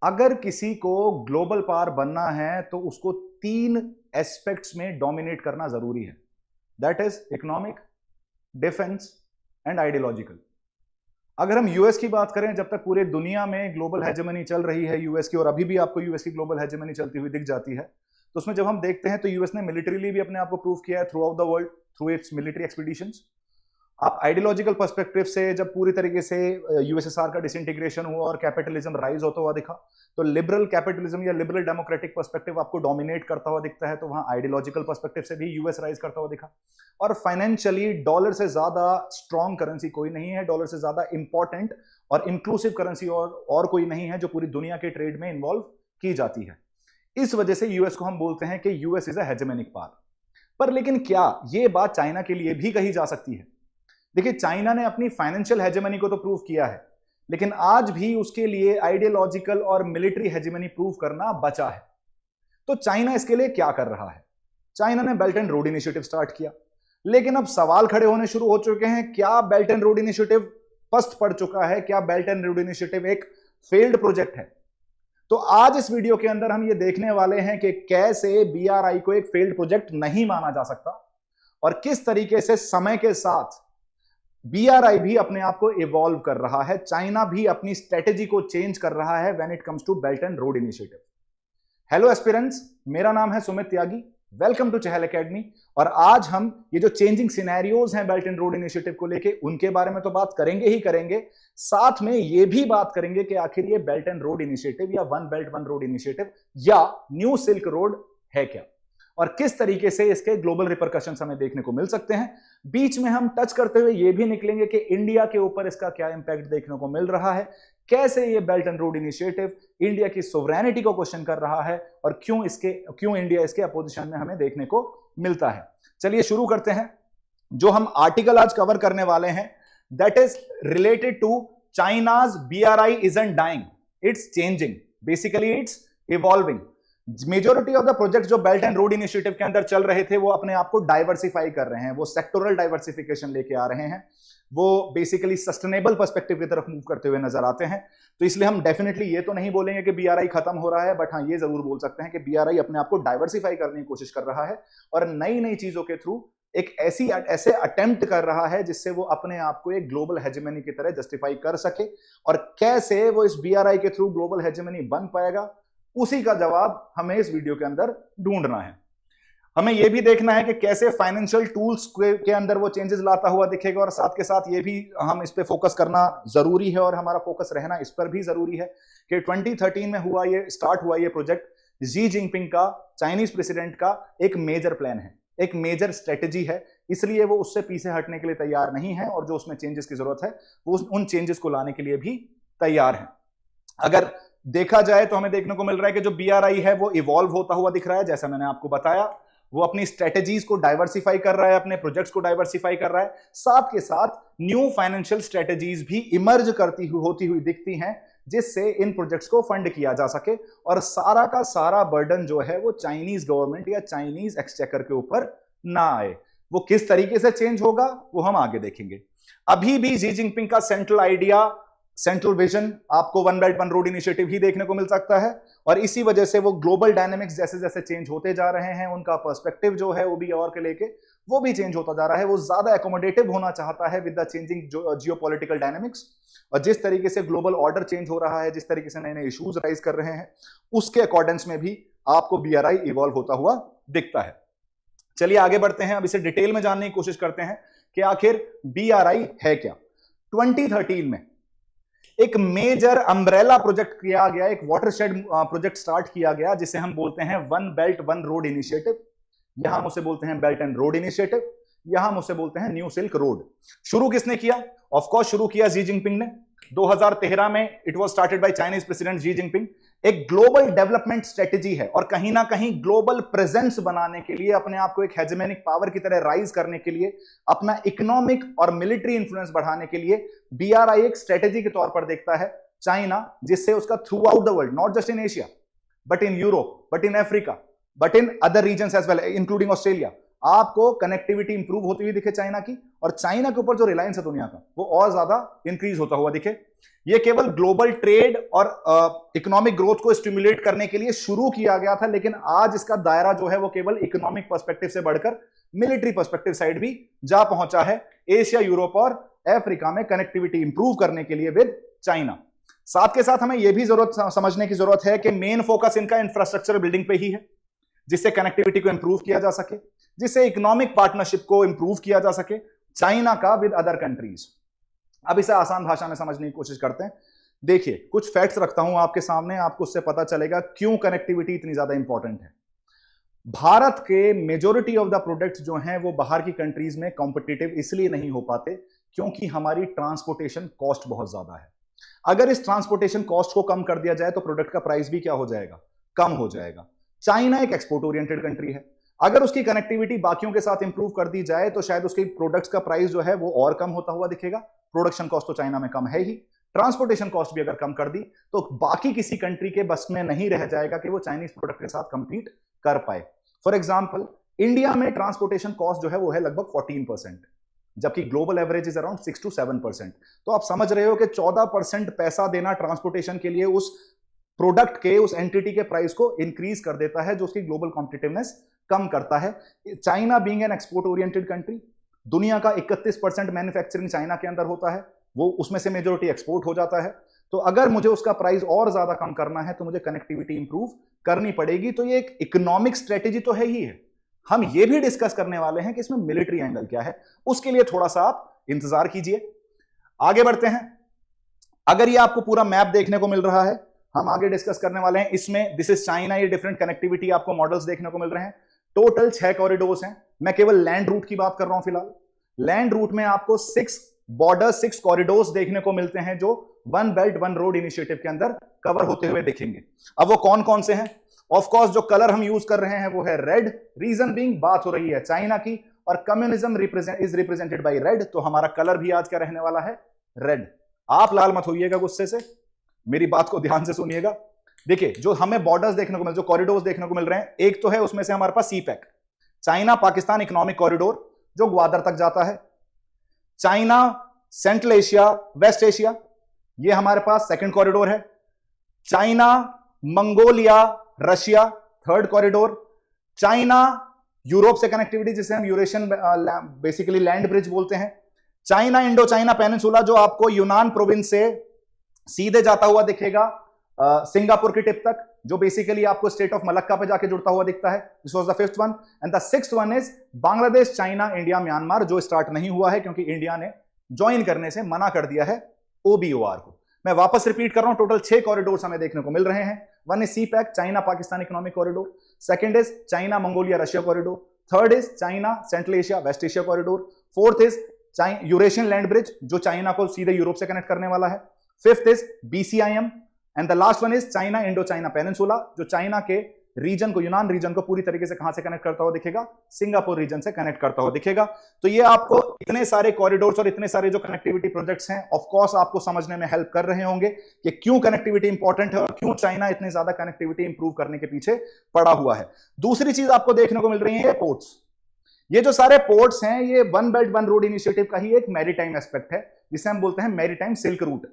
अगर किसी को ग्लोबल पावर बनना है तो उसको तीन एस्पेक्ट्स में डोमिनेट करना जरूरी है। That is economic, defence and ideological. अगर हम यूएस की बात करें, जब तक पूरे दुनिया में ग्लोबल हेजेमनी चल रही है यूएस की, और अभी भी आपको यूएस की ग्लोबल हेजेमनी चलती हुई दिख जाती है, तो उसमें जब हम देखते हैं तो यूएस ने मिलिटरीली भी अपने आप को प्रूव किया है through out the world through it's military expeditions. आप आइडियोलॉजिकल पर्सपेक्टिव से जब पूरी तरीके से यूएसएसआर का डिसइंटीग्रेशन हुआ और कैपिटलिज्म राइज होता हुआ दिखा, तो लिबरल कैपिटलिज्म या लिबरल डेमोक्रेटिक पर्सपेक्टिव आपको डोमिनेट करता हुआ दिखता है, तो वहां आइडियोलॉजिकल पर्सपेक्टिव से भी यूएस राइज करता हुआ दिखा। और फाइनेंशियली डॉलर से ज्यादा स्ट्रॉन्ग करेंसी कोई नहीं है, डॉलर से ज्यादा इंपॉर्टेंट और इंक्लूसिव करेंसी और कोई नहीं है जो पूरी दुनिया के ट्रेड में इन्वॉल्व की जाती है। इस वजह से यूएस को हम बोलते हैं कि यूएस इज अ हेजेमनिक पावर। पर लेकिन क्या यह बात चाइना के लिए भी कही जा सकती है? देखिए, चाइना ने अपनी फाइनेंशियल हेजेमनी को तो प्रूव किया है, लेकिन आज भी उसके लिए आइडियोलॉजिकल और मिलिट्री हेजेमनी प्रूव करना बचा है। तो चाइना इसके लिए क्या कर रहा है? चाइना ने belt and road initiative start किया, लेकिन अब सवाल खड़े होने शुरू हो चुके हैं, क्या बेल्ट एंड रोड इनिशिएटिव पस्त पड़ चुका है? क्या बेल्ट एंड रोड इनिशिएटिव एक फेल्ड प्रोजेक्ट है? तो आज इस वीडियो के अंदर हम ये देखने वाले हैं कि कैसे बीआरआई को एक फेल्ड प्रोजेक्ट नहीं माना जा सकता और किस तरीके से समय के साथ बीआरआई भी अपने आप को इवॉल्व कर रहा है, चाइना भी अपनी स्ट्रेटेजी को चेंज कर रहा है when it comes to belt and road initiative. Hello aspirants, मेरा नाम है Sumit Tyagi, welcome to Chahal academy. और आज हम ये जो चेंजिंग सिनेरियोज हैं बेल्ट एंड रोड इनिशिएटिव को लेके, उनके बारे में तो बात करेंगे ही करेंगे, साथ में ये भी बात करेंगे कि आखिर ये बेल्ट एंड रोड इनिशिएटिव या one belt one road initiative या न्यू सिल्क रोड है क्या, और किस तरीके से इसके ग्लोबल रिपरकशंस हमें देखने को मिल सकते हैं। बीच में हम टच करते हुए ये भी निकलेंगे कि इंडिया के ऊपर इसका क्या इंपैक्ट देखने को मिल रहा है, कैसे ये belt and road initiative India की सोवरेनिटी को क्वेश्चन कर रहा है और क्यों इंडिया इसके अपोजिशन में हमें देखने को मिलता है। चलिए शुरू करते हैं। जो हम आर्टिकल आज कवर करने वाले हैं, that is related to China's BRI isn't dying, it's changing, basically it's evolving. Majority of the project जो बेल्ट एंड रोड इनिशिएटिव के अंदर चल रहे थे, वो अपने आप को डाइवर्सिफाई कर रहे हैं, वो सेक्टोरल डाइवर्सिफिकेशन लेके आ रहे हैं, वो बेसिकली सस्टेनेबल पर्सपेक्टिव की तरफ मूव करते हुए नजर आते हैं। तो इसलिए हम डेफिनेटली ये तो नहीं बोलेंगे कि बीआरआई खत्म हो रहा है, बट हाँ ये जरूर बोल सकते हैं कि बीआरआई अपने आप को डाइवर्सिफाई करने की कोशिश कर रहा है और नई नई चीजों के थ्रू एक ऐसे अटेम्प्ट कर रहा है जिससे वो अपने आप को एक ग्लोबल हेजेमनी की तरह जस्टिफाई कर सके। और कैसे वो इस बीआरआई के थ्रू ग्लोबल हेजेमनी बन पाएगा, उसी का जवाब हमें इस वीडियो के अंदर ढूंढना है। हमें यह भी देखना है कि कैसे फाइनेंशियल टूल्स के अंदर वो चेंजेस लाता हुआ दिखेगा, और साथ के साथ ये भी हम इस पे फोकस करना जरूरी है और हमारा फोकस रहना इस पर भी जरूरी है कि 2013 में स्टार्ट हुआ ये प्रोजेक्ट जी जिनपिंग का, चाइनीज प्रेसिडेंट का एक मेजर प्लान है, एक मेजर स्ट्रेटेजी है, इसलिए वो उससे पीछे हटने के लिए तैयार नहीं है और जो उसमें चेंजेस की जरूरत है वो उन चेंजेस को लाने के लिए भी तैयार है। अगर देखा जाए तो हमें देखने को मिल रहा है कि जो बीआरआई है वो इवॉल्व होता हुआ दिख रहा है, जैसा मैंने आपको बताया, वो अपनी स्ट्रेटेजीज को डाइवर्सिफाई कर रहा है, अपने प्रोजेक्ट्स को डाइवर्सिफाई कर रहा है, साथ के साथ न्यू फाइनेंशियल स्ट्रेटेजीज भी इमर्ज होती हुई दिखती हैं जिससे इन प्रोजेक्ट्स को फंड किया जा सके और सारा का सारा बर्डन जो है वो चाइनीज गवर्नमेंट या चाइनीज एक्सचेकर के ऊपर ना आए। वो किस तरीके से चेंज होगा वो हम आगे देखेंगे। अभी भी जी जिनपिंग का सेंट्रल विजन आपको one belt one road initiative ही देखने को मिल सकता है, और इसी वजह से वो ग्लोबल डायनेमिक्स जैसे जैसे चेंज होते जा रहे हैं, उनका पर्सपेक्टिव जो है वो भी और के लेके वो भी चेंज होता जा रहा है। वो ज्यादा एकोमोडेटिव होना चाहता है with the changing geopolitical dynamics, और जिस तरीके से ग्लोबल ऑर्डर चेंज हो रहा है, जिस तरीके से नए नए इश्यूज राइज कर रहे हैं, उसके अकॉर्डेंस में भी आपको बीआरआई इवॉल्व होता हुआ दिखता है। चलिए आगे बढ़ते हैं, अब इसे डिटेल में जानने की कोशिश करते हैं कि आखिर बीआरआई है क्या। 2013 में एक मेजर अम्ब्रेला प्रोजेक्ट किया गया, एक वाटरशेड प्रोजेक्ट स्टार्ट किया गया जिसे हम बोलते हैं one belt one road initiative, यहां हम उसे बोलते हैं बेल्ट एंड रोड इनिशिएटिव, यहां हम उसे बोलते हैं न्यू सिल्क रोड। शुरू किसने किया? ऑफ कोर्स शुरू किया जी जिनपिंग ने। 2013 में it was started by Chinese president Xi Jinping. एक ग्लोबल डेवलपमेंट स्ट्रेटेजी है और कहीं ना कहीं ग्लोबल प्रेजेंस बनाने के लिए, अपने आप को एक हेजेमनिक पावर की तरह राइज करने के लिए, अपना इकोनॉमिक और मिलिट्री इंफ्लुएंस बढ़ाने के लिए बीआरआई एक स्ट्रेटेजी के तौर पर देखता है चाइना, जिससे उसका throughout the world, not just in Asia but in Europe, but in Africa, but in other regions as well including Australia, आपको कनेक्टिविटी इंप्रूव होती हुई दिखे चाइना की, और चाइना के ऊपर जो रिलायंस है दुनिया का वो और ज्यादा इंक्रीज होता हुआ दिखे। ये केवल ग्लोबल ट्रेड और इकोनॉमिक ग्रोथ को स्टिमुलेट करने के लिए शुरू किया गया था, लेकिन आज इसका दायरा जो है वो केवल इकोनॉमिक पर्सपेक्टिव से बढ़कर मिलिट्री पर्सपेक्टिव साइड भी जा पहुंचा है, एशिया, यूरोप और अफ्रीका में कनेक्टिविटी इंप्रूव करने के लिए विद चाइना। साथ के साथ हमें यह भी समझने की जरूरत है कि मेन फोकस इनका इंफ्रास्ट्रक्चर बिल्डिंग पे ही है, जिससे कनेक्टिविटी को इंप्रूव किया जा सके, जिससे इकोनॉमिक पार्टनरशिप को इंप्रूव किया जा सके चाइना का विद अदर कंट्रीज। अब इसे आसान भाषा में समझने की कोशिश करते हैं। देखिए, कुछ फैक्ट्स रखता हूं आपके सामने, आपको उससे पता चलेगा क्यों कनेक्टिविटी इतनी ज्यादा इंपॉर्टेंट है। भारत के मेजॉरिटी ऑफ द प्रोडक्ट्स जो हैं वो बाहर की कंट्रीज में कॉम्पिटिटिव इसलिए नहीं हो पाते क्योंकि हमारी ट्रांसपोर्टेशन कॉस्ट बहुत ज्यादा है। अगर इस ट्रांसपोर्टेशन कॉस्ट को कम कर दिया जाए तो प्रोडक्ट का प्राइस भी क्या हो जाएगा, कम हो जाएगा। चाइना एक एक्सपोर्ट ओरिएंटेड कंट्री है, अगर उसकी कनेक्टिविटी बाकियों के साथ इंप्रूव कर दी जाए तो शायद उसके प्रोडक्ट्स का प्राइस जो है वो और कम होता हुआ दिखेगा। प्रोडक्शन कॉस्ट तो चाइना में कम है ही, ट्रांसपोर्टेशन कॉस्ट भी अगर कम कर दी तो बाकी किसी कंट्री के बस में नहीं रह जाएगा कि वो चाइनीज प्रोडक्ट के साथ कंपीट कर पाए। फॉर एग्जांपल, इंडिया में ट्रांसपोर्टेशन कॉस्ट जो है वो है लगभग 14%, जबकि global average is around 6 to 7%। तो आप समझ रहे हो कि 14% पैसा देना ट्रांसपोर्टेशन के लिए उस प्रोडक्ट के, उस एंटिटी के प्राइस को इंक्रीज कर देता है, जो उसकी ग्लोबल कॉम्पिटिटिवनेस कम करता है। China being an export oriented country, दुनिया का 31% मैन्युफैक्चरिंग चाइना के अंदर होता है, वो उसमें से मेजॉरिटी एक्सपोर्ट हो जाता है। तो अगर मुझे उसका प्राइस और ज्यादा कम करना है तो मुझे कनेक्टिविटी इंप्रूव करनी पड़ेगी। तो ये एक इकोनॉमिक स्ट्रेटेजी तो है ही है, हम ये भी डिस्कस करने वाले हैं कि इसमें मिलिट्री एंगल क्या है, उसके लिए थोड़ा सा आप इंतजार कीजिए। आगे बढ़ते हैं। अगर ये आपको पूरा मैप देखने को मिल रहा है, हम आगे डिस्कस करने वाले हैं इसमें। दिस इज चाइना, ये डिफरेंट कनेक्टिविटी आपको मॉडल्स देखने को मिल रहे हैं। टोटल 6 कॉरिडोर्स हैं, मैं केवल लैंड रूट की बात कर रहा हूं फिलहाल। लैंड रूट में आपको 6 बॉर्डर, 6 कॉरिडोर्स देखने को मिलते हैं जो one belt one road initiative के अंदर कवर होते हुए दिखेंगे। अब वो कौन कौन से हैं? ऑफ कोर्स जो कलर हम यूज कर रहे हैं वो है रेड, रीजन बीइंग बात हो रही है चाइना की, और communism is represented by red, तो हमारा कलर भी आज क्या रहने वाला है, रेड। आप लाल मत होइएगा गुस्से से, मेरी बात को ध्यान से सुनिएगा। देखिए, जो हमें बॉर्डर्स देखने को मिल, जो कॉरिडोर्स देखने को मिल रहे हैं, एक तो है उसमें से हमारे पास CPEC, China Pakistan economic corridor, जो ग्वादर तक जाता है। China central Asia waste Asia, ये हमारे पास सेकंड कॉरिडोर है। China Mongolia Russia, third corridor. China Europe से कनेक्टिविटी, जिसे हम यूरेशियन बेसिकली लैंड ब्रिज बोलते हैं। चाइना इंडो चाइना पेनिनसुला, जो आपको यूनान प्रोविंस से सीधे जाता हुआ दिखेगा सिंगापुर की टिप तक, जो बेसिकली आपको स्टेट ऑफ मलक्का पे जाके जुड़ता हुआ दिखता है। This was the fifth one. And the sixth one is Bangladesh China India Myanmar, जो स्टार्ट नहीं हुआ है क्योंकि इंडिया ने ज्वाइन करने से मना कर दिया है OBOR को। मैं वापस रिपीट कर रहा हूं, टोटल 6 कॉरिडोर्स हमें देखने को मिल रहे हैं। One is CPEC, China Pakistan economic corridor. Second is China Mongolia Russia corridor. Third is China central Asia waste Asia corridor. Fourth is Eurasian land bridge, जो चाइना को सीधे यूरोप से कनेक्ट करने वाला है। Fifth is BCIM, and the last one is China Indo China peninsula, जो China के region को, यूनान रीजन को पूरी तरीके से कहां से कनेक्ट करता हुआ दिखेगा, सिंगापुर रीजन से कनेक्ट करता हुआ दिखेगा। तो ये आपको इतने सारे कॉरिडोर्स और इतने सारे जो कनेक्टिविटी प्रोजेक्ट्स हैं, ऑफ कोर्स आपको समझने में हेल्प कर रहे होंगे कि क्यों कनेक्टिविटी इंपॉर्टेंट है और क्यों चाइना इतनी ज्यादा कनेक्टिविटी इंप्रूव करने के पीछे पड़ा हुआ है। दूसरी चीज आपको देखने को मिल रही है, पोर्ट्स। ये जो सारे पोर्ट्स हैं, ये one belt one road initiative का ही एक मैरीटाइम एस्पेक्ट है, जिसे हम बोलते हैं मैरीटाइम सिल्क रूट।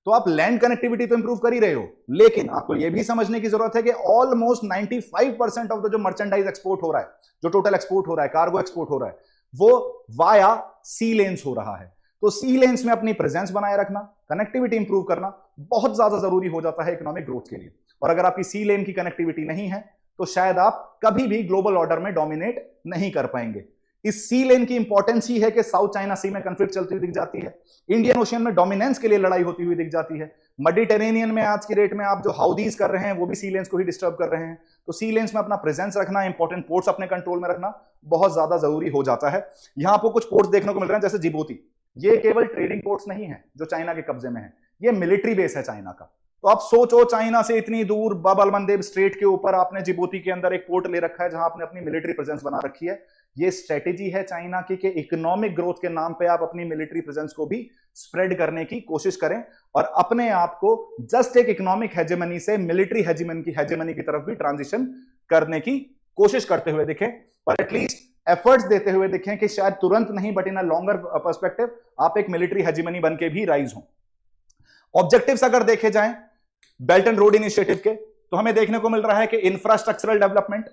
तो आप लैंड कनेक्टिविटी तो इंप्रूव कर ही रहे हो, लेकिन आपको यह भी समझने की जरूरत है कि ऑलमोस्ट 95% ऑफ द जो मर्चेंडाइज एक्सपोर्ट हो रहा है, जो टोटल एक्सपोर्ट हो रहा है, कार्गो एक्सपोर्ट हो रहा है, वो वाया सी लेन्स हो रहा है। तो सी लेन्स में अपनी प्रेजेंस बनाए रखना, कनेक्टिविटी इंप्रूव करना बहुत ज्यादा जरूरी हो जाता है इकोनॉमिक ग्रोथ के लिए। और अगर आपकी सी लेन की कनेक्टिविटी नहीं है तो शायद आप कभी भी ग्लोबल ऑर्डर में डोमिनेट नहीं कर पाएंगे। इस सी लेन की इंपॉर्टेंस ही है कि साउथ चाइना सी में कंफ्लिक्ट चलती हुई दिख जाती है, इंडियन ओशियन में डोमिनेंस के लिए लड़ाई होती हुई दिख जाती है, मेडिटेरेनियन में आज की डेट में आप जो हाउदीज कर रहे हैं वो भी सी लेन्स को ही डिस्टर्ब कर रहे हैं। तो सी लेन्स में अपना प्रेजेंस रखना, इंपॉर्टेंट पोर्ट्स अपने कंट्रोल में रखना बहुत ज्यादा जरूरी हो जाता है। यहां आपको कुछ पोर्ट्स देखने को मिल रहे हैं, जैसे जिबूती। ये केवल ट्रेडिंग पोर्ट्स नहीं है जो चाइना के कब्जे में है, ये मिलिट्री बेस है चाइना का। तो आप सोचो, चाइना से इतनी दूर बाब अल मंदेब स्ट्रेट के ऊपर आपने जिबूती के अंदर एक पोर्ट ले रखा है जहां आपने अपनी मिलिट्री प्रेजेंस बना रखी है। ये स्ट्रेटेजी है चाइना की कि इकोनॉमिक ग्रोथ के नाम पे आप अपनी मिलिट्री प्रेजेंस को भी स्प्रेड करने की कोशिश करें और अपने आप को जस्ट एक इकोनॉमिक हेजेमनी से मिलिट्री हेजेमनी की तरफ भी ट्रांजिशन करने की कोशिश करते हुए दिखें। पर एटलीस्ट एफर्ट्स देते हुए दिखें कि शायद तुरंत नहीं but in a longer perspective आप एक मिलिट्री हेजिमनी बन के भी राइज हो। ऑब्जेक्टिव्स अगर देखे जाएं बेल्ट एंड रोड इनिशिएटिव के, तो हमें देखने को मिल रहा है कि infrastructural development,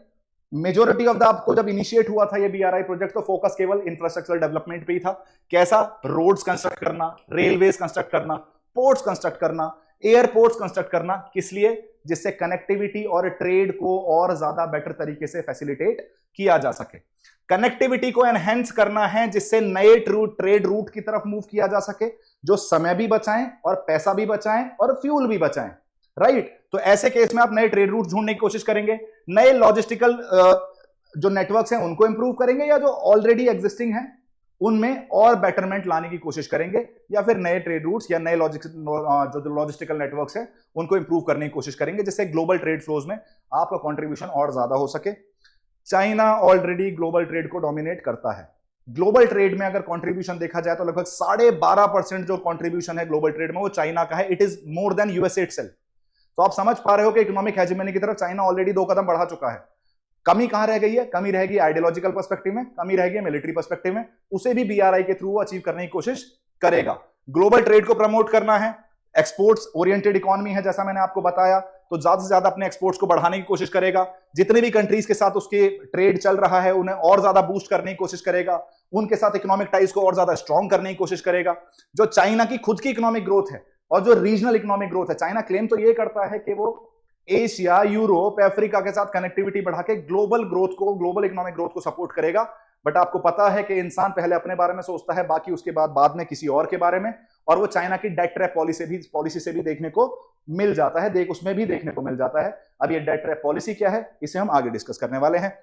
majority of the, आपको जब इनिशिएट हुआ था ये बीआरआई प्रोजेक्ट तो फोकस केवल इंफ्रास्ट्रक्चरल डेवलपमेंट पे ही था। कैसा? रोड्स कंस्ट्रक्ट करना, रेलवेज कंस्ट्रक्ट करना, पोर्ट्स कंस्ट्रक्ट करना, एयरपोर्ट्स कंस्ट्रक्ट करना। किस लिए? जिससे कनेक्टिविटी और ट्रेड को और ज्यादा बेटर तरीके से फैसिलिटेट किया जा सके। कनेक्टिविटी को एनहेंस करना है जिससे नए ट्रेड रूट की तरफ मूव किया जा सके, जो समय भी बचाएं और पैसा भी बचाएं और फ्यूल भी बचाएं, राइट? तो ऐसे केस में आप नए ट्रेड रूट ढूंढने की कोशिश करेंगे, नए लॉजिस्टिकल जो नेटवर्क्स हैं उनको इंप्रूव करेंगे, या जो ऑलरेडी एग्जिस्टिंग हैं उनमें और बेटरमेंट लाने की कोशिश करेंगे, या फिर नए ट्रेड रूट्स या नए जो लॉजिस्टिकल नेटवर्क्स हैं उनको इंप्रूव करने की कोशिश करेंगे, जिससे ग्लोबल ट्रेड फ्लोज में आपका कंट्रीब्यूशन और ज्यादा हो सके। चाइना ऑलरेडी ग्लोबल ट्रेड को डोमिनेट करता है। ग्लोबल ट्रेड में अगर कंट्रीब्यूशन देखा जाए तो लगभग 12.5% जो कंट्रीब्यूशन है ग्लोबल ट्रेड में वो चाइना का है। It is more than USA itself. तो आप समझ पा रहे हो कि इकोनॉमिक हेजेमनी की तरफ चाइना ऑलरेडी 2 कदम बढ़ा चुका है। कमी कहां रह गई है? कमी रहेगी आइडियोलॉजिकल पर्सपेक्टिव में, कमी रहेगी मिलिट्री पर्सपेक्टिव में। उसे भी बीआरआई के थ्रू अचीव करने की कोशिश करेगा। ग्लोबल ट्रेड को प्रमोट करना है, एक्सपोर्ट्स ओरिएंटेड इकोनॉमी है जैसा मैंने आपको बताया, तो ज्यादा से ज्यादा अपने एक्सपोर्ट्स को बढ़ाने की कोशिश करेगा। जितने भी कंट्रीज के साथ उसके ट्रेड चल रहा है उन्हें और ज्यादा बूस्ट करने की कोशिश करेगा, उनके साथ इकोनॉमिक टाइज को और ज्यादा स्ट्रॉन्ग करने की कोशिश करेगा। जो चाइना की खुद की इकोनॉमिक ग्रोथ है और जो रीजनल इकोनॉमिक ग्रोथ है, चाइना क्लेम तो ये करता है कि वो एशिया, यूरोप, अफ्रीका के साथ कनेक्टिविटी बढ़ा के ग्लोबल ग्रोथ को, ग्लोबल इकोनॉमिक ग्रोथ को सपोर्ट करेगा। बट आपको पता है कि इंसान पहले अपने बारे में सोचता है, बाकी उसके बाद में किसी और के बारे में, और वो चाइना की डेट ट्रैप पॉलिसी से भी देखने को मिल जाता है, उसमें भी देखने को मिल जाता है। अब ये डेट ट्रैप पॉलिसी क्या है इसे हम आगे डिस्कस करने वाले हैं।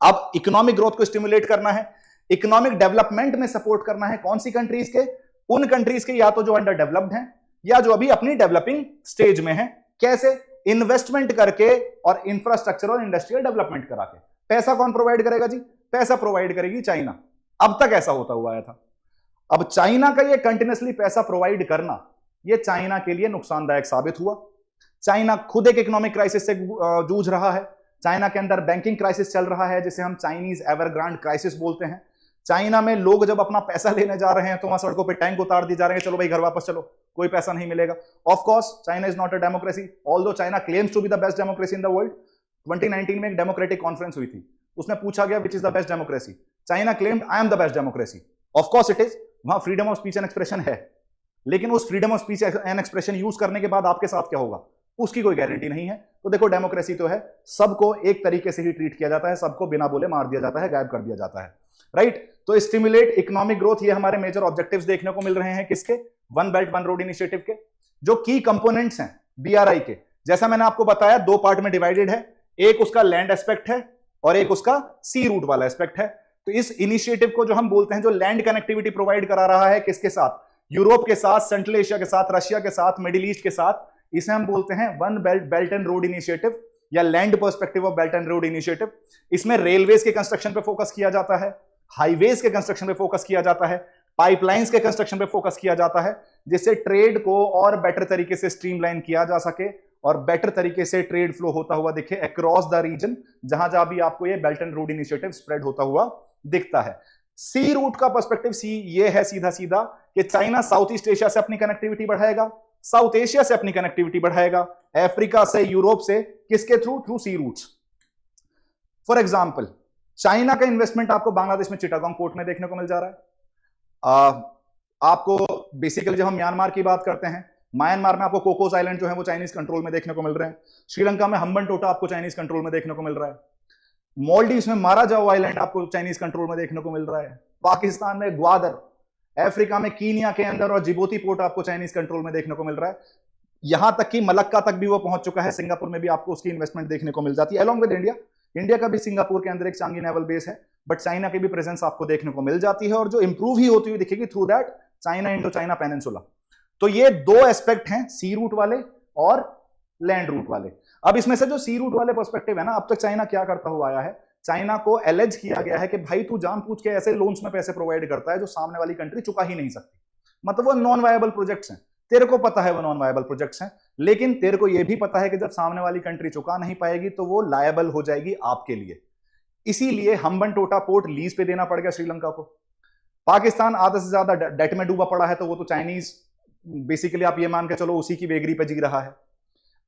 अब इकोनॉमिक ग्रोथ को स्टिमुलेट करना है, इकोनॉमिक डेवलपमेंट में सपोर्ट करना है कौन सी कंट्रीज के? उन कंट्रीज के या तो जो अंडर डेवलप्ड हैं या जो अभी अपनी डेवलपिंग स्टेज में है। कैसे? इन्वेस्टमेंट करके और इंफ्रास्ट्रक्चर और इंडस्ट्रियल डेवलपमेंट करा के। पैसा कौन प्रोवाइड करेगा जी? पैसा प्रोवाइड करेगी चाइना। अब तक ऐसा होता हुआ आया था। अब चाइना का ये कंटिन्यूअसली पैसा प्रोवाइड करना ये चाइना के लिए नुकसानदायक साबित हुआ। चाइना खुद एक इकोनॉमिक क्राइसिस से जूझ रहा है। चाइना के अंदर बैंकिंग क्राइसिस चल रहा है जिसे हम चाइनीज एवरग्रांड क्राइसिस बोलते हैं। चाइना में लोग जब अपना पैसा लेने जा रहे हैं तो वहां सड़कों पे टैंक उतार दिए जा रहे हैं, चलो भाई घर वापस चलो, कोई पैसा नहीं मिलेगा। Of course China is not a democracy, although China claims to be the best democracy in the world. 2019 में एक डेमोक्रेटिक कॉन्फ्रेंस हुई थी, उसमें पूछा गया which is the best democracy, China claimed I am the best democracy. Of course it is, वहां freedom of speech and expression है, लेकिन उस freedom of speech and expression use करने के बाद आपके साथ क्या होगा उसकी कोई गारंटी नहीं है। तो देखो डेमोक्रेसी तो है, सबको एक तरीके से ही ट्रीट किया जाता है, सबको बिना बोले मार दिया जाता है, गायब कर दिया जाता है, राइट? तो स्टिमुलेट इकोनॉमिक ग्रोथ, ये हमारे मेजर ऑब्जेक्टिव्स देखने को मिल रहे हैं किसके? One belt one road initiative के। जो की कंपोनेंट्स हैं बीआरआई के, जैसा मैंने आपको बताया 2 पार्ट में डिवाइडेड है, एक उसका लैंड एस्पेक्ट है और एक उसका सी रूट वाला एस्पेक्ट है। तो इस इनिशिएटिव को जो हम बोलते हैं, जो लैंड कनेक्टिविटी प्रोवाइड करा रहा है किसके साथ? यूरोप के साथ, सेंट्रल एशिया के साथ, रशिया के साथ, मिडिल ईस्ट के साथ, इसे हम बोलते हैं one belt and road initiative या land perspective of belt and road initiative. इसमें रेलवेज के कंस्ट्रक्शन पे फोकस किया जाता है, हाईवेज के कंस्ट्रक्शन पे फोकस किया जाता है, पाइपलाइंस के कंस्ट्रक्शन पे फोकस किया जाता है, जिससे ट्रेड को और बेटर तरीके से स्ट्रीमलाइन किया जा सके और बेटर तरीके से ट्रेड फ्लो होता हुआ दिखे अक्रॉस द रीजन, जहां जहां भी आपको ये belt and road initiative spread होता हुआ दिखता है। सी रूट का पर्सपेक्टिव सी ये है सीधा सीधा कि चाइना साउथ ईस्ट एशिया से अपनी कनेक्टिविटी बढ़ाएगा, साउथ एशिया से अपनी कनेक्टिविटी बढ़ाएगा, अफ्रीका से, यूरोप से, किसके through? Through sea routes. For example China का इन्वेस्टमेंट आपको बांग्लादेश में चिटागोंग पोर्ट में देखने को मिल जा रहा है। आपको बेसिकली जब हम म्यांमार की बात करते हैं, म्यांमार में आपको कोकोस आइलैंड जो है वो चाइनीज कंट्रोल में देखने को मिल रहे हैं। श्रीलंका में हम्बनटोटा आपको चाइनीज कंट्रोल में देखने को मिल रहा है। मालदीव्स में माराजाओ आइलैंड आपको चाइनीज कंट्रोल में देखने को मिल रहा है। पाकिस्तान में ग्वादर, अफ्रीका में कीनिया के अंदर और जिबूती पोर्ट आपको चाइनीज कंट्रोल में देखने को मिल रहा है। यहां तक कि मलक्का तक भी वो पहुंच चुका है, सिंगापुर में भी आपको उसकी इन्वेस्टमेंट देखने को मिल जाती है। अलॉन्ग विद इंडिया का भी सिंगापुर के अंदर एक चांगी नेवल बेस है, बट चाइना की भी प्रेजेंस आपको देखने को मिल जाती है और जो इंप्रूव ही होती हुई दिखेगी through that China Indo China peninsula. तो ये 2 एस्पेक्ट हैं, सी रूट वाले और लैंड रूट वाले। अब इसमें से जो सी रूट वाले पर्सपेक्टिव है ना, अब तक चाइना क्या करता हुआ आया है, चाइना को एलेज किया गया है कि भाई तू जानबूझ के ऐसे लोन्स में पैसे प्रोवाइड करता है जो सामने वाली कंट्री चुका ही नहीं सकती। मतलब वो नॉन वायबल प्रोजेक्ट्स हैं, तेरे को पता है वो नॉन वायबल प्रोजेक्ट्स हैं, लेकिन तेरे को यह भी पता है कि जब सामने वाली कंट्री चुका नहीं पाएगी तो वो लायबल हो जाएगी आपके लिए। इसीलिए हम्बनटोटा पोर्ट लीज पे देना पड़ गया श्रीलंका को। पाकिस्तान आधा से ज्यादा डेट में डूबा पड़ा है, तो वो तो चाइनीज बेसिकली आप ये मान के चलो उसी की वेगरी पे जी रहा है।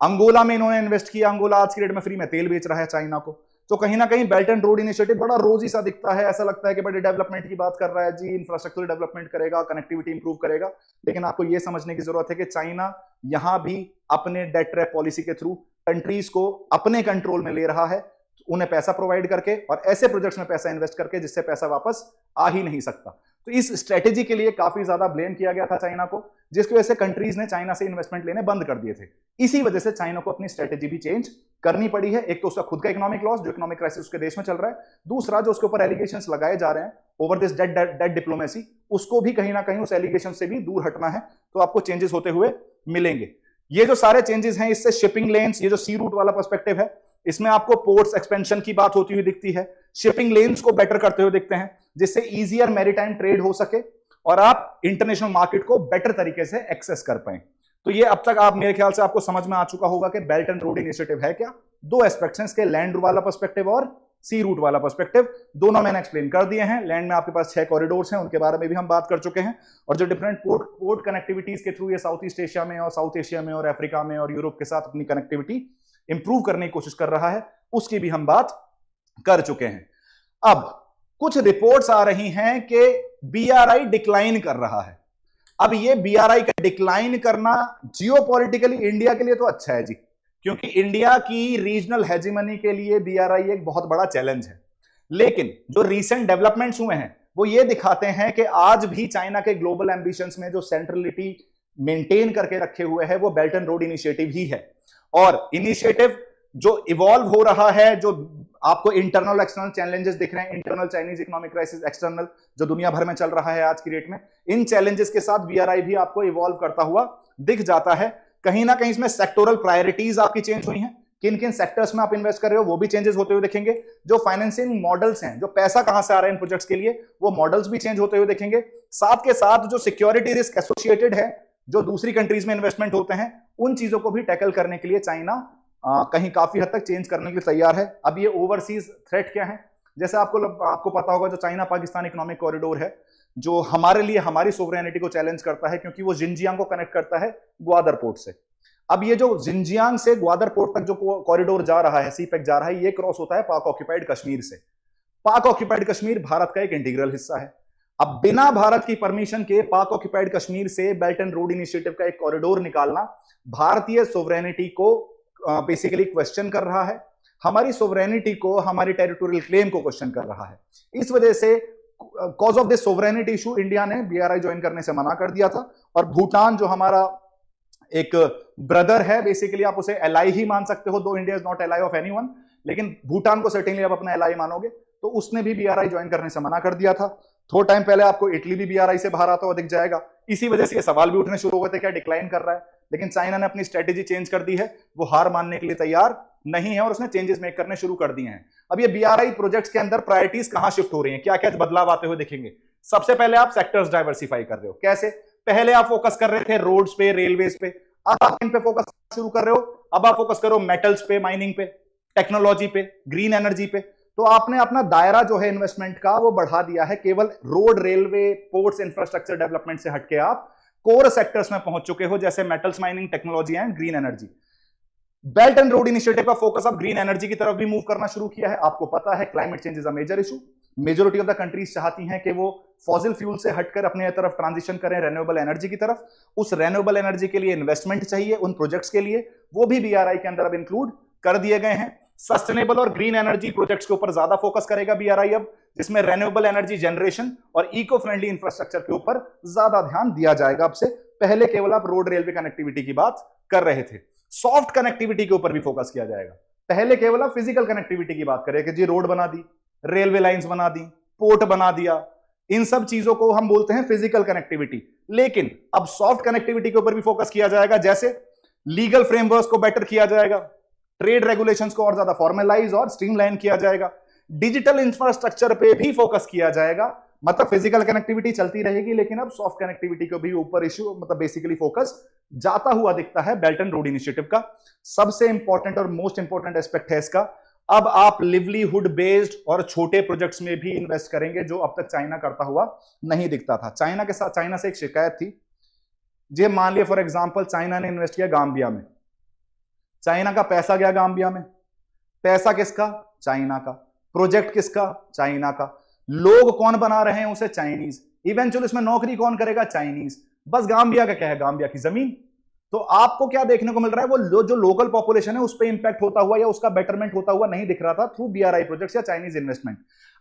अंगोला में इन्होंने इन्वेस्ट किया, अंगोला आज की डेट में फ्री में तेल बेच रहा है चाइना को। तो कहीं ना कहीं बेल्ट एंड रोड इनिशिएटिव बड़ा रोजी सा दिखता है, ऐसा लगता है कि बड़े डेवलपमेंट की बात कर रहा है जी, इंफ्रास्ट्रक्चर डेवलपमेंट करेगा, कनेक्टिविटी इंप्रूव करेगा। लेकिन आपको यह समझने की जरूरत है कि चाइना यहां भी अपने डेट ट्रैप पॉलिसी के थ्रू कंट्रीज को अपने कंट्रोल में ले रहा है, उन्हें पैसा प्रोवाइड करके और ऐसे प्रोजेक्ट्स में पैसा इन्वेस्ट करके जिससे पैसा वापस आ ही नहीं सकता। तो इस स्ट्रेटेजी के लिए काफी ज्यादा ब्लेम किया गया था चाइना को, जिसकी वजह से कंट्रीज ने चाइना से इन्वेस्टमेंट लेने बंद कर दिए थे। इसी वजह से चाइना को अपनी स्ट्रेटेजी भी चेंज करनी पड़ी है। एक तो उसका खुद का इकोनॉमिक लॉस, जो इकोनॉमिक क्राइसिस उसके देश में चल रहा है, दूसरा जो उसके ऊपर एलिगेशंस लगाए जा रहे हैं ओवर दिस डेट डिप्लोमेसी, उसको भी कहीं ना कहीं उस एलिगेशन से भी दूर हटना है। तो आपको चेंजेस होते हुए मिलेंगे। ये जो सारे चेंजेस हैं, इससे शिपिंग लेन्स, ये जो सी रूट वाला पर्सपेक्टिव है, इसमें आपको पोर्ट्स एक्सपेंशन की बात होती हुई दिखती है, शिपिंग लेन्स को बेटर करते हुए दिखते हैं, जिससे इजियर मैरीटाइम ट्रेड हो सके और आप इंटरनेशनल मार्केट को बेटर तरीके से एक्सेस कर पाए। तो ये अब तक आप मेरे ख्याल से आपको समझ में आ चुका होगा कि बेल्ट एंड रोड इनिशिएटिव है क्या। दो एस्पेक्ट्स हैं इसके, लैंड वाला पर्सपेक्टिव और सी रूट वाला पर्सपेक्टिव। दोनों मैंने एक्सप्लेन कर दिए हैं। लैंड में आपके पास 6 कॉरिडोर्स हैं, उनके बारे में भी हम बात कर चुके हैं, और जो डिफरेंट पोर्ट कनेक्टिविटीज के थ्रू ये साउथ ईस्ट एशिया में और साउथ एशिया में और अफ्रीका में और यूरोप के साथ अपनी कनेक्टिविटी इंप्रूव करने की कोशिश कर रहा है, उसकी भी हम बात कर चुके हैं। अब कुछ रिपोर्ट्स आ रही हैं कि बीआरआई डिक्लाइन कर रहा है। अब ये बीआरआई का डिक्लाइन करना जियोपॉलिटिकली इंडिया के लिए तो अच्छा है जी, क्योंकि इंडिया की रीजनल हेजिमनी के लिए बीआरआई एक बहुत बड़ा चैलेंज है। लेकिन जो रीसेंट डेवलपमेंट्स हुए हैं वो ये दिखाते हैं कि आज भी चाइना के ग्लोबल एम्बिशंस में जो सेंट्रलिटी मेंटेन करके रखे हुए है वो बेल्ट एंड रोड इनिशिएटिव ही है। और इनिशिएटिव जो इवॉल्व हो रहा है, जो आपको इंटरनल एक्सटर्नल चैलेंजेस दिख रहे हैं, internal Chinese economic crisis, external जो दुनिया भर में चल रहा है आज की डेट में, इन चैलेंजेस के साथ बीआरआई भी आपको इवॉल्व करता हुआ दिख जाता है। कहीं ना कहीं इसमें सेक्टोरल प्रायोरिटीज आपकी चेंज हुई हैं, किन किन सेक्टर्स में आप इन्वेस्ट कर रहे हो वो भी चेंजेस होते हुए दिखेंगे। जो फाइनेंसिंग मॉडल्स हैं, जो पैसा कहां से आ रहा है इन प्रोजेक्ट्स के लिए, वो मॉडल्स भी चेंज होते हुए दिखेंगे। साथ के साथ जो सिक्योरिटी रिस्क एसोसिएटेड है, जो दूसरी कंट्रीज में इन्वेस्टमेंट होते हैं, उन चीजों को भी टैकल करने के लिए चाइना कहीं काफी हद तक चेंज करने के लिए तैयार है। अब ये ओवरसीज थ्रेट क्या है, जैसे आपको पता होगा, जो चाइना पाकिस्तान इकोनॉमिक कॉरिडोर है, जो हमारे लिए हमारी सोवरेनिटी को चैलेंज करता है, क्योंकि वो जिंजियांग को कनेक्ट करता है ग्वादर पोर्ट से। अब ये जो जिंजियांग से ग्वादर पोर्ट तक जो कॉरिडोर जा रहा है, सीपेक जा रहा है, ये क्रॉस होता है पाक ऑक्यूपाइड कश्मीर से। पाक ऑक्यूपाइड कश्मीर भारत का एक इंटीग्रल हिस्सा है। अब बिना भारत की परमिशन के पाक ऑक्यूपाइड कश्मीर से बेल्ट एंड रोड इनिशिएटिव का एक कॉरिडोर निकालना भारतीय सोवरेनिटी को बेसिकली क्वेश्चन कर रहा है, हमारी सोवरेनिटी को, हमारी टेरिटोरियल क्लेम को क्वेश्चन कर रहा है। इस वजह से cause of this sovereignty issue India ने बीआरआई ज्वाइन करने से मना कर दिया था। और भूटान जो हमारा एक ब्रदर है, बेसिकली आप उसे एलाई ही मान सकते हो, दो India is not ally of anyone, लेकिन भूटान को सर्टेनली आप अपना एलाई मानोगे, तो उसने भी बीआरआई ज्वाइन करने से मना कर दिया था। थोड़ा टाइम पहले आपको इटली भी बीआरआई से बाहर आता हुआ दिख जाएगा। इसी वजह से ये सवाल भी उठने शुरू हो गए थे, क्या डिक्लाइन कर रहा है। लेकिन चाइना ने अपनी स्ट्रेटेजी चेंज कर दी है, वो हार मानने के लिए तैयार नहीं है और उसने चेंजेस मेक करने शुरू कर दिए हैं। अब ये बीआरआई प्रोजेक्ट्स के अंदर प्रायोरिटीज कहां शिफ्ट हो रही हैं, क्या क्या बदलाव आते हुए दिखेंगे। सबसे पहले आप सेक्टर्स डाइवर्सिफाई कर रहे हो। कैसे? पहले आप फोकस कर रहे थे रोड्स पे, रेलवेज पे, अब आप इन पे फोकस शुरू कर रहे हो। अब आप फोकस करो मेटल्स पे, माइनिंग पे, टेक्नोलॉजी पे, ग्रीन एनर्जी पे। तो आपने अपना दायरा जो है इन्वेस्टमेंट का वो बढ़ा दिया है। केवल road, railway, ports, infrastructure development से हटके आप कोर सेक्टर्स में पहुंच चुके हो, जैसे metals, mining, technology and green energy. Belt and road initiative का फोकस अब ग्रीन एनर्जी की तरफ भी मूव करना शुरू किया है। आपको पता है climate change is a major issue. Majority of the countries चाहती हैं कि वो फॉसिल फ्यूल से हटकर अपने तरफ ट्रांजिशन करें रेन्यूएबल एनर्जी की तरफ। उस रेन्यूएबल एनर्जी के लिए इन्वेस्टमेंट चाहिए, उन प्रोजेक्ट्स के लिए, वो भी बीआरआई के अंदर अब इंक्लूड कर दिए गए हैं। सस्टेनेबल और ग्रीन एनर्जी प्रोजेक्ट्स के ऊपर ज्यादा फोकस करेगा बीआरआई अब, जिसमें रेन्यूएबल एनर्जी जनरेशन और इको फ्रेंडली इंफ्रास्ट्रक्चर के ऊपर ज्यादा ध्यान दिया जाएगा। अब से पहले केवल आप रोड, रेलवे कनेक्टिविटी की बात कर रहे थे। सॉफ्ट कनेक्टिविटी के ऊपर भी फोकस किया जाएगा। पहले केवल आप फिजिकल कनेक्टिविटी की बात करें कि जी रोड बना दी, रेलवे लाइंस बना दी, पोर्ट बना दिया, इन सब चीजों को हम बोलते हैं फिजिकल कनेक्टिविटी। लेकिन अब सॉफ्ट कनेक्टिविटी के ऊपर भी फोकस किया जाएगा, जैसे लीगल फ्रेमवर्क को बेटर किया जाएगा, ट्रेड रेगुलेशंस को और ज्यादा फॉर्मलाइज और स्ट्रीमलाइन किया जाएगा, डिजिटल इंफ्रास्ट्रक्चर पे भी फोकस किया जाएगा। मतलब फिजिकल कनेक्टिविटी चलती रहेगी, लेकिन अब सॉफ्ट कनेक्टिविटी को भी ऊपर इश्यू, मतलब बेसिकली फोकस जाता हुआ दिखता है बेल्ट एंड रोड इनिशिएटिव का। सबसे इंपॉर्टेंट और मोस्ट इंपॉर्टेंट एस्पेक्ट है इसका, अब आप लिवलीहुड बेस्ड और छोटे प्रोजेक्ट्स में भी इन्वेस्ट करेंगे, जो अब तक चाइना करता हुआ नहीं दिखता था। चाइना से एक शिकायत थी, जे मान लिया फॉर एग्जांपल चाइना ने इन्वेस्ट किया गांबिया में, चाइना का पैसा गया गांबिया में, पैसा किसका? चाइना का। प्रोजेक्ट किसका? चाइना का। लोग कौन बना रहे हैं उसे? चाइनीज। इवेंचुअली इसमें नौकरी कौन करेगा? चाइनीज। बस गांबिया का क्या है? गांबिया की जमीन। तो आपको क्या देखने को मिल रहा है? वो जो लोकल पॉपुलेशन है उस पर इंपैक्ट होता हुआ या उसका बेटरमेंट होता हुआ नहीं दिख रहा था थ्रू बीआरआई प्रोजेक्ट्स या चाइनीज इन्वेस्टमेंट।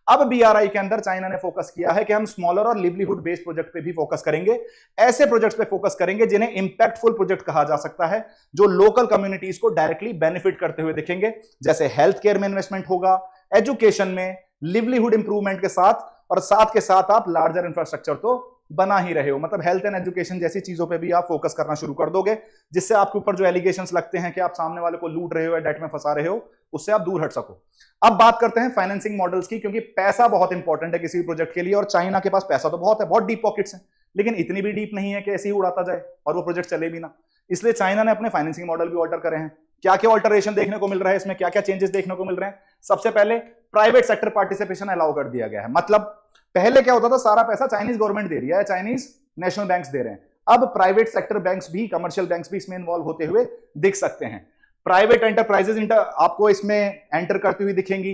अब बीआरआई के अंदर चाइना ने फोकस किया है कि हम स्मॉलर और लिवलीहुड बेस्ड प्रोजेक्ट पे भी फोकस करेंगे, ऐसे प्रोजेक्ट्स पे फोकस करेंगे जिन्हें इंपैक्टफुल प्रोजेक्ट कहा जा सकता है, जो लोकल कम्युनिटीज को डायरेक्टली बेनिफिट करते हुए दिखेंगे। जैसे हेल्थ केयर में इन्वेस्टमेंट होगा, एजुकेशन में, लिवलीहुड इंप्रूवमेंट के साथ, और साथ के साथ आप लार्जर इंफ्रास्ट्रक्चर तो बना ही रहे हो। मतलब हेल्थ एंड एजुकेशन जैसी चीजों पे भी आप फोकस करना शुरू कर दोगे, जिससे आपके ऊपर जो एलिगेशंस लगते हैं कि आप सामने वाले को लूट रहे हो या डेट में फंसा रहे हो, उससे आप दूर हट सको। अब बात करते हैं फाइनेंसिंग मॉडल्स की, क्योंकि पैसा बहुत इंपॉर्टेंट है किसी भी प्रोजेक्ट के लिए, और चाइना के पास पैसा तो बहुत है, बहुत डीप पॉकेट्स हैं, लेकिन इतनी भी डीप नहीं है कि ऐसे ही उड़ाता जाए और वो प्रोजेक्ट चले भी ना। इसलिए चाइना ने अपने फाइनेंसिंग मॉडल भी ऑल्टर करे हैं। क्या क्या ऑल्टरेशन देखने को मिल रहा है इसमें, क्या क्या चेंजेस देखने को मिल रहे हैं? सबसे पहले प्राइवेट सेक्टर पार्टिसिपेशन अलाउ कर दिया गया है। मतलब पहले क्या होता था, सारा पैसा चाइनीज गवर्नमेंट दे रही है, चाइनीज नेशनल बैंक्स दे रहे हैं। अब प्राइवेट सेक्टर बैंक्स भी, कमर्शियल बैंक्स भी इसमें इन्वॉल्व होते हुए दिख सकते हैं। प्राइवेट एंटरप्राइजेज आपको इसमें एंटर करती हुई दिखेंगी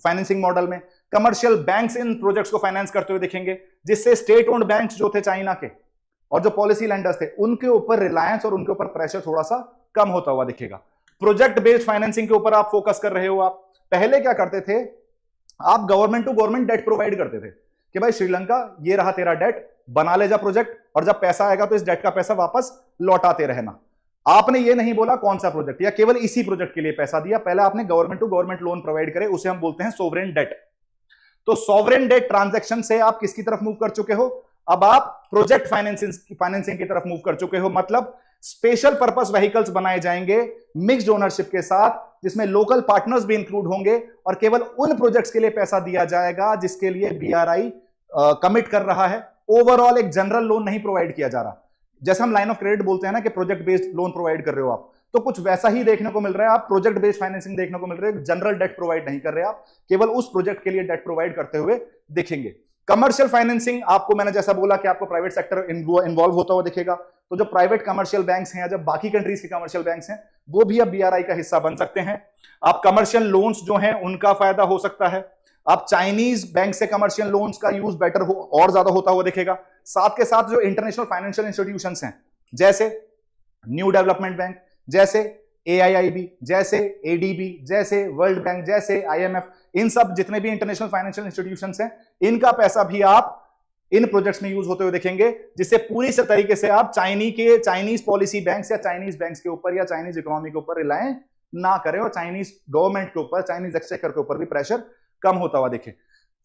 फाइनेंसिंग मॉडल में। कमर्शियल बैंक्स इन प्रोजेक्ट्स को फाइनेंस करते हुए दिखेंगे, जिससे स्टेट ओन्ड बैंक्स जो थे चाइना के और जो पॉलिसी लेंडर्स थे, उनके ऊपर रिलायंस और उनके ऊपर प्रेशर थोड़ा सा कम होता हुआ दिखेगा। प्रोजेक्ट बेस्ड फाइनेंसिंग के ऊपर आप फोकस कर रहे हो। आप पहले क्या करते थे, आप government to government debt provide करते थे कि भाई श्रीलंका ये रहा तेरा डेट, बना ले जा प्रोजेक्ट, और जब पैसा आएगा तो इस डेट का पैसा वापस लौटाते रहना। आपने ये नहीं बोला कौन सा प्रोजेक्ट या केवल इसी प्रोजेक्ट के लिए पैसा दिया, पहले आपने government to government loan provide करे, उसे हम बोलते हैं सोवरेन डेट। तो सोवरेन डेट ट्रांजैक्शन से आप किसकी तरफ मूव कर चुके हो? अब आप प्रोजेक्ट फाइनेंसिंग की तरफ मूव कर चुके हो। मतलब स्पेशल पर्पस व्हीकल्स बनाए जाएंगे मिक्स्ड ओनरशिप के साथ, जिसमें लोकल पार्टनर्स भी इंक्लूड होंगे, और केवल उन प्रोजेक्ट्स के लिए पैसा दिया जाएगा जिसके लिए बीआरआई कमिट कर रहा है। ओवरऑल एक जनरल लोन नहीं प्रोवाइड किया जा रहा। जैसे हम लाइन ऑफ क्रेडिट बोलते हैं ना कि प्रोजेक्ट बेस्ड लोन प्रोवाइड कर रहे हो आप, तो कुछ वैसा ही देखने को मिल रहा है। आप प्रोजेक्ट बेस्ड फाइनेंसिंग देखने को मिल रहे है, जनरल डेट प्रोवाइड नहीं कर रहे आप, केवल उस प्रोजेक्ट के लिए डेट प्रोवाइड करते हुए दिखेंगे। कमर्शियल फाइनेंसिंग आपको, मैंने जैसा बोला कि आपको प्राइवेट सेक्टर इन्वॉल्व होता हुआ दिखेगा, तो जो प्राइवेट कमर्शियल बैंक्स हैं या जब बाकी कंट्रीज के कमर्शियल बैंक्स हैं, वो भी अब बीआरआई का हिस्सा बन सकते हैं। आप कमर्शियल लोन्स जो हैं उनका फायदा हो सकता है। आप चाइनीज बैंक से कमर्शियल लोन्स का यूज बेटर हो और ज्यादा होता हुआ दिखेगा। साथ के साथ जो इंटरनेशनल फाइनेंशियल इंस्टीट्यूशंस हैं, जैसे न्यू डेवलपमेंट बैंक, जैसे एआईआईबी, जैसे एडीबी, जैसे वर्ल्ड बैंक, जैसे आईएमएफ, इन सब जितने भी इंटरनेशनल फाइनेंशियल इंस्टीट्यूशंस हैं, इनका पैसा भी आप इन प्रोजेक्ट्स में यूज होते हुए देखेंगे, जिससे पूरी से तरीके से आप चाइनीज पॉलिसी बैंक्स या चाइनीज बैंक्स के ऊपर या चाइनीज इकोनॉमी के ऊपर रिलाय ना करें, और चाइनीज गवर्नमेंट के ऊपर, चाइनीज एक्सचेकर के ऊपर भी प्रेशर कम होता हुआ दिखे।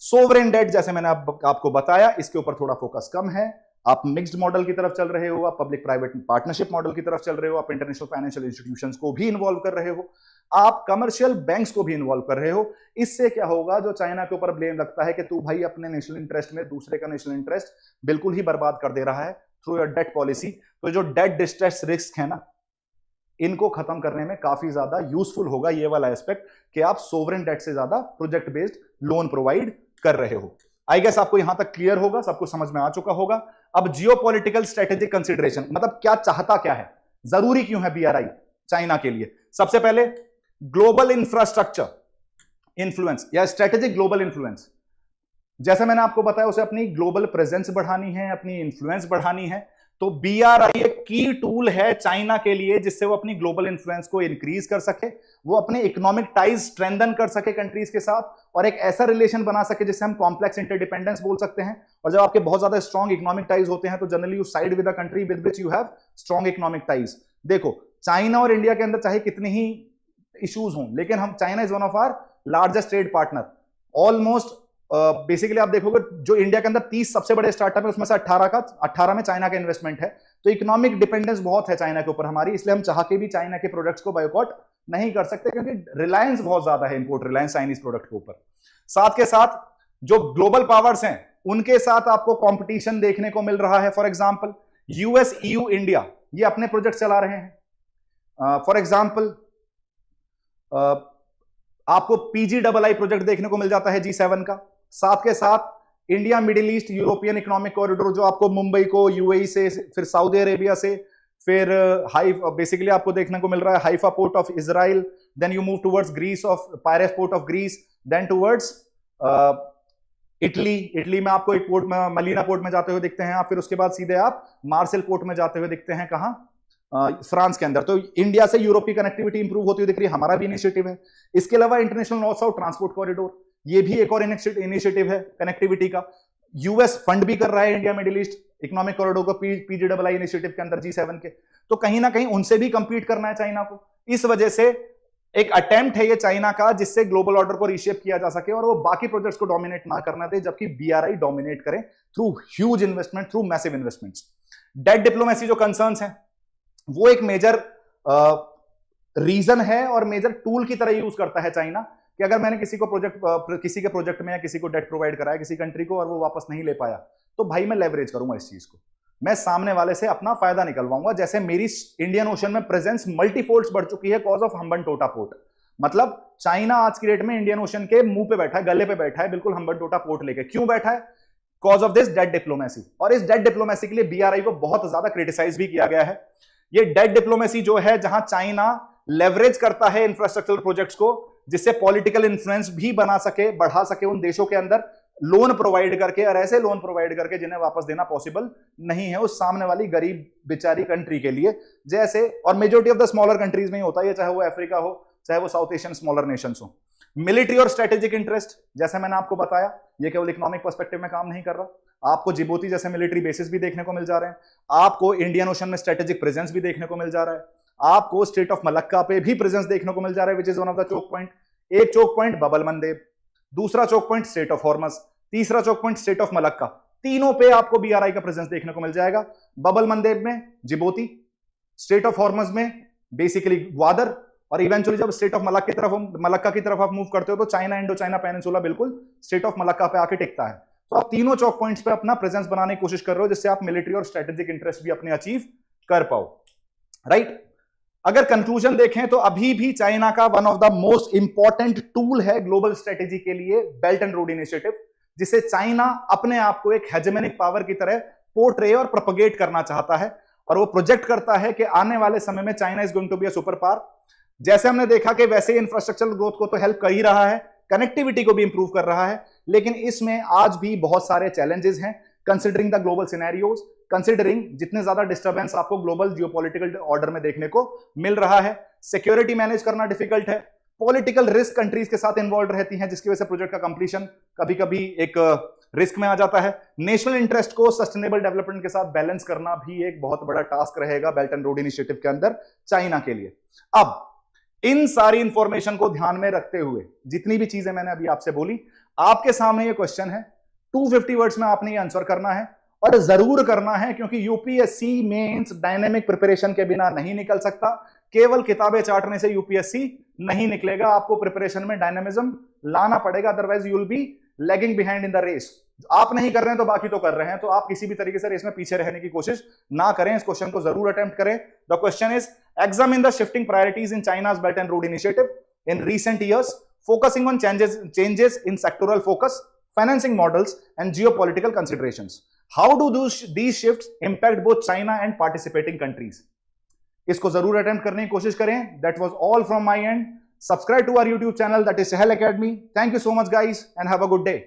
सोवरेन डेट जैसे मैंने आपको बताया, इसके ऊपर थोड़ा फोकस कम है। आप मिक्स्ड मॉडल की तरफ चल रहे हो, आप पब्लिक प्राइवेट पार्टनरशिप मॉडल की तरफ चल रहे हो, आप इंटरनेशनल फाइनेंशियल इंस्टीट्यूशंस को भी इन्वॉल्व कर रहे हो, आप कमर्शियल बैंक्स को भी इन्वॉल्व कर रहे हो। इससे क्या होगा, जो चाइना के ऊपर ब्लेम लगता है कि तू भाई अपने नेशनल इंटरेस्ट में दूसरे का नेशनल इंटरेस्ट बिल्कुल ही बर्बाद कर दे रहा है थ्रू योर डेट पॉलिसी, तो जो डेट डिस्ट्रेस रिस्क है ना, इनको खत्म करने में काफी ज्यादा यूजफुल होगा ये वाला एस्पेक्ट कि आप सोवरेन डेट से ज्यादा प्रोजेक्ट बेस्ड लोन प्रोवाइड कर रहे हो। आई गेस आपको यहां तक क्लियर होगा, सबको समझ में आ चुका होगा। अब जियोपॉलिटिकल स्ट्रेटेजिक कंसिडरेशन, मतलब क्या चाहता क्या है, जरूरी क्यों है बीआरआई चाइना के लिए? सबसे पहले ग्लोबल इंफ्रास्ट्रक्चर इन्फ्लुएंस या स्ट्रेटेजिक ग्लोबल इन्फ्लुएंस। जैसे मैंने आपको बताया, उसे अपनी ग्लोबल प्रेजेंस बढ़ानी है, अपनी इन्फ्लुएंस बढ़ानी है, तो बीआरआई एक की टूल है चाइना के लिए, जिससे वो अपनी ग्लोबल इन्फ्लुएंस को इंक्रीज कर सके, वो अपने इकोनॉमिक टाइज स्ट्रेंथन कर सके कंट्रीज के साथ, और एक ऐसा रिलेशन बना सके जिससे हम कॉम्प्लेक्स इंटरडिपेंडेंस बोल सकते हैं। और जब आपके बहुत ज्यादा स्ट्रॉन्ग इकोनॉमिक टाइज होते हैं, तो generally you side with the country with which you have strong economic ties. देखो, चाइना और इंडिया के अंदर चाहे कितने ही इश्यूज हों, लेकिन हम, China is one of our largest trade partner. Almost basically आप देखोगे, जो इंडिया के अंदर 30 सबसे बड़े स्टार्टअप है, उसमें से 18 में चाइना का इन्वेस्टमेंट है। तो इकोनॉमिक डिपेंडेंस बहुत है चाइना के ऊपर हमारी, इसलिए हम चाह के भी चाइना के प्रोडक्ट्स को बायकॉट नहीं कर सकते, क्योंकि रिलायंस बहुत ज्यादा है, इंपोर्ट रिलायंस चाइनीज प्रोडक्ट के ऊपर। साथ के साथ जो ग्लोबल पावर्स हैं, उनके साथ आपको कंपटीशन देखने को मिल रहा है। For example US, EU, India, ये अपने प्रोजेक्ट चला रहे हैं। फॉर एग्जांपल आपको PGII प्रोजेक्ट देखने को मिल जाता है G7 का। साथ के साथ India middle east European economic corridor, जो आपको मुंबई को UAE से, फिर सऊदी अरेबिया से, फिर बेसिकली आपको देखने को मिल रहा है Haifa port of Israel, then you move towards Greece of Piraeus port of Greece, then towards Italy में आपको एक पोर्ट में मलीना पोर्ट में जाते हुए दिखते हैं आप, फिर उसके बाद सीधे आप मार्सेल पोर्ट में जाते हुए दिखते हैं, कहां? फ्रांस के अंदर। तो इंडिया से यूरोप की कनेक्टिविटी इंप्रूव होती हुई दिख रही है, हमारा भी इनिशिएटिव है। इसके अलावा international north south transport corridor, ये भी एक और इनिशिएटिव है कनेक्टिविटी का। यूएस फंड भी कर रहा है India middle east economic corridor को PGII इनिशिएटिव के अंदर G7 के। तो कहीं ना कहीं उनसे भी कंपीट करना है चाइना को। इस वजह से एक अटेम्प्ट है ये चाइना का, जिससे ग्लोबल ऑर्डर को रीशेप किया जा सके और वो बाकी प्रोजेक्ट्स को डोमिनेट ना करना दे, जबकि BRI डोमिनेट करे through huge investment, through massive investments. Debt diplomacy जो कंसर्न्स हैं, वो एक मेजर रीजन है और मेजर टूल की तरह यूज करता है चाइना, कि अगर मैंने किसी के प्रोजेक्ट में या किसी को डेट प्रोवाइड कराया किसी कंट्री को और वो वापस नहीं ले पाया, तो भाई मैं लेवरेज करूंगा इस चीज को, मैं सामने वाले से अपना फायदा निकलवाऊंगा। जैसे मेरी इंडियन ओशन में प्रेजेंस मल्टीफोल्ड्स बढ़ चुकी है कॉज ऑफ हम्बनटोटा पोर्ट। मतलब चाइना आज की डेट में इंडियन ओशन के मुंह पे बैठा है, गले पे बैठा है, बिल्कुल हम्बनटोटा पोर्ट लेके। क्यों बैठा है? Cause of this debt diplomacy. और इस डेट डिप्लोमेसी के लिए BRI को बहुत ज्यादा क्रिटिसाइज भी किया गया है। ये डेट डिप्लोमेसी जो है, जहां चाइना लेवरेज करता है इंफ्रास्ट्रक्चरल प्रोजेक्ट्स को, जिससे पॉलिटिकल इन्फ्लुएंस भी बना सके, बढ़ा सके उन देशों के अंदर, लोन प्रोवाइड करके, और ऐसे लोन प्रोवाइड करके जिन्हें वापस देना पॉसिबल नहीं है उस सामने वाली गरीब बेचारी कंट्री के लिए। जैसे, और majority of the smaller countries में ही होता है, चाहे वो अफ्रीका हो, चाहे वो साउथ एशियन स्मॉलर नेशंस हो। मिलिट्री और स्ट्रेटेजिक इंटरेस्ट, जैसे मैंने आपको बताया, ये केवल इकोनॉमिक पर्सपेक्टिव में काम नहीं कर रहा। आपको जिबूती जैसे मिलिट्री बेसिस भी देखने को मिल जा रहे हैं, आपको इंडियन ओशन में स्ट्रेटेजिक प्रेजेंस भी देखने को मिल जा रहा है, आपको स्टेट ऑफ मलक्का पे भी प्रेजेंस देखने को मिल जा रहा है, which is one of the choke point. एक चोक पॉइंट बबल मंदेब, दूसरा choke point strait of Hormuz, तीसरा choke point strait of Malacca. तीनों पे आपको BRI का प्रेजेंस देखने को मिल जाएगा। बबल मंदेब में जिबूती, स्टेट ऑफ हॉर्मस में बेसिकली ग्वादर, और इवेंचुअली जब स्टेट ऑफ मलक्का की तरफ आप मूव करते हो तो चाइना, इंडो चाइना पेनिनसुला बिल्कुल स्टेट ऑफ मलक्का पे आके टिकता है। तो आप तीनों चौक पॉइंट्स पे अपना प्रेजेंस बनाने की कोशिश कर रहे हो, जिससे आप मिलिट्री और स्ट्रेटेजिक इंटरेस्ट भी अपने अचीव कर पाओ, राइट? अगर कंक्लूजन देखें तो अभी भी चाइना का one of the most important tool है ग्लोबल स्ट्रेटेजी के लिए बेल्ट एंड रोड इनिशिएटिव, जिसे चाइना अपने आप को एक हेजेमोनिक पावर की तरह पोर्ट्रे और प्रोपगेट करना चाहता है, और वो प्रोजेक्ट करता है कि आने वाले समय में China is going to be a super power. जैसे हमने देखा कि वैसे ही इंफ्रास्ट्रक्चरल ग्रोथ को तो हेल्प कर ही रहा है, कनेक्टिविटी को भी इंप्रूव कर रहा है, लेकिन इसमें आज भी बहुत सारे चैलेंजेस हैं considering the global scenarios, considering जितने ज्यादा डिस्टर्बेंस आपको ग्लोबल जियोपॉलिटिकल ऑर्डर में देखने को मिल रहा है। सिक्योरिटी मैनेज करना डिफिकल्ट है, पॉलिटिकल रिस्क कंट्रीज के साथ इन्वॉल्व रहती हैं, जिसकी वजह से प्रोजेक्ट का कंप्लीशन कभी कभी एक रिस्क में आ जाता है। नेशनल इंटरेस्ट को सस्टेनेबल डेवलपमेंट के साथ बैलेंस करना भी एक बहुत बड़ा टास्क रहेगा बेल्ट एंड रोड इनिशिएटिव के अंदर चाइना के लिए। अब इन सारी इंफॉर्मेशन को ध्यान में रखते हुए जितनी भी चीजें मैंने अभी आपसे बोली, आपके सामने ये क्वेश्चन है, 250 वर्ड्स में आपने ये आंसर करना है, और जरूर करना है, क्योंकि यूपीएससी मेंस डायनेमिक प्रिपरेशन के बिना नहीं निकल सकता। केवल किताबें चाटने से यूपीएससी नहीं निकलेगा, आपको प्रिपरेशन में डायनेमिज्म लाना पड़ेगा, otherwise you will be lagging behind in the race. आप नहीं कर रहे हैं तो बाकी तो कर रहे हैं, तो आप किसी भी तरीके से रेस में पीछे रहने की कोशिश ना करें, इस क्वेश्चन को जरूर अटेम्प्ट करें। The question is, examine the shifting priorities in China's belt and road initiative in recent years, focusing on changes in sectoral focus, financing models and geopolitical considerations. How do these shifts impact both China and participating countries? इसको जरूर attempt करने की कोशिश करें। That was all from my end. Subscribe to our YouTube channel, that is Sahel Academy. Thank you so much guys and have a good day.